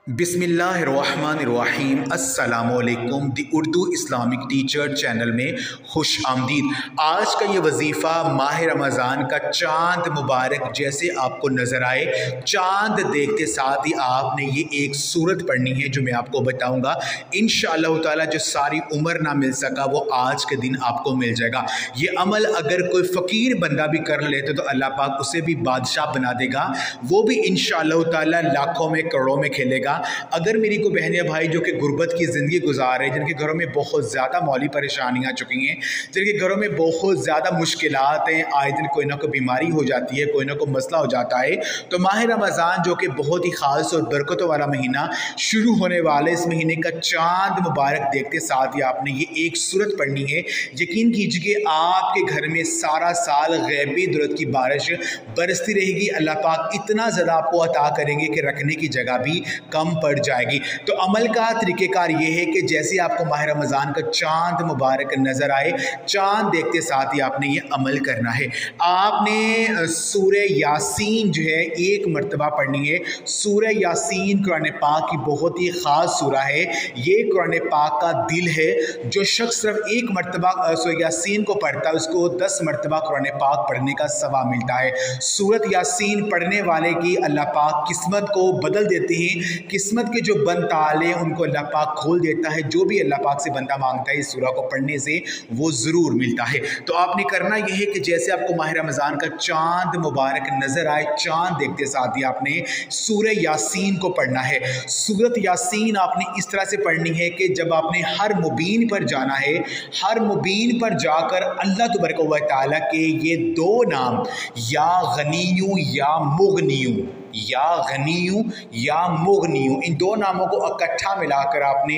बिस्मिल्लाहिर्रहमानिर्रहीम अस्सलामुअलैकुम दी Urdu Islamic teacher channel में खुश आमदीद। आज का ये वजीफ़ा माह रमज़ान का चाँद मुबारक जैसे आपको नज़र आए, चाँद देखते साथ ही आपने ये एक सूरत पढ़नी है जो मैं आपको बताऊंगा। इंशाअल्लाह ताला जो सारी उम्र ना मिल सका वो आज के दिन आपको मिल जाएगा। ये अमल अगर कोई फ़कीर बंदा भी कर लेते तो अल्लाह पाक उसे भी बादशाह बना देगा, वो भी इंशाअल्लाह ताला लाखों में करोड़ों में खेलेगा। अगर मेरी को बहनें भाई जो कि गुर्बत की ज़िंदगी गुजार रहे, जिनके घरों में बहुत ज़्यादा मौली परेशानियाँ आ चुकी हैं, जिनके घरों में बहुत ज़्यादा मुश्किलात हैं, आए दिन कोई ना कोई बीमारी हो जाती है, कोई ना कोई मसला हो जाता है, तो माह रमज़ान जो कि बहुत ही ख़ास और बरकतों वाला महीना शुरू होने वाले, इस महीने का चाँद मुबारक देखते साथ ही आपने ये एक सूरत पढ़नी है। यकीन कीजिए आपके घर में सारा साल गैबी दौलत की बारिश बरसती रहेगी। अल्लाह पाक इतना ज़्यादा आपको अता करेंगे कि रखने की जगह भी कम पड़ जाएगी। तो अमल का तरीक़ेकार ये है कि जैसे आपको माह रमज़ान का चाँद मुबारक नज़र आए, चाँद देखते साथ ही आपने ये अमल करना है। आपने सूरह यासीन जो है एक मरतबा पढ़नी है। सूरह यासीन कुरान पाक की बहुत ही ख़ास सूरा है। ये कुरान पाक का दिल है। जो शख्स सिर्फ एक मरतबा सूरह यासीन को पढ़ता है उसको 10 मरतबा कुरान पाक पढ़ने का सवाब मिलता है। सूरत यासीन पढ़ने वाले की अल्लाह पाक किस्मत को बदल देते हैं। किस्मत के जो बंद ताले उनको अल्लाह पाक खोल देता है। जो भी अल्लाह पाक से बंदा मांगता है इस सूरा को पढ़ने से वो ज़रूर मिलता है। तो आपने करना यह है कि जैसे आपको माह रमज़ान का चाँद मुबारक नज़र आए, चाँद देखते साथ ही आपने सूरह यासीन को पढ़ना है। सूरत यासीन आपने इस तरह से पढ़नी है कि जब आपने हर मुबीन पर जाना है, हर मुबीन पर जाकर अल्लाह तबारक व तआला के ये दो नाम या गनीयू या मुगनियू, या गनीयू या मुगनियू, इन दो नामों को इकट्ठा मिलाकर आपने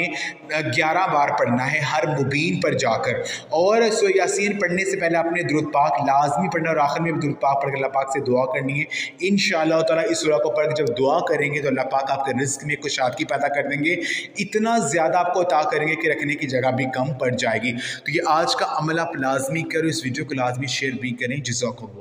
11 बार पढ़ना है हर मुबीन पर जाकर। और सूरह यासीन पढ़ने से पहले आपने दुरूद पाक लाजमी पढ़ना और आखिर में भी दुरूद पाक पढ़ कर अल्लाह पाक से दुआ करनी है। इंशाअल्लाह ताला इस सूरा को पढ़ जब दुआ करेंगे तो अल्लाह पाक आपके रिज़्क़ में कुशादगी पैदा कर देंगे। इतना ज़्यादा आपको अता करेंगे कि रखने की जगह भी कम पड़ जाएगी। तो ये आज का अमल आप लाजमी करो। इस वीडियो को लाजमी शेयर भी करें। जज़ाकल्लाह।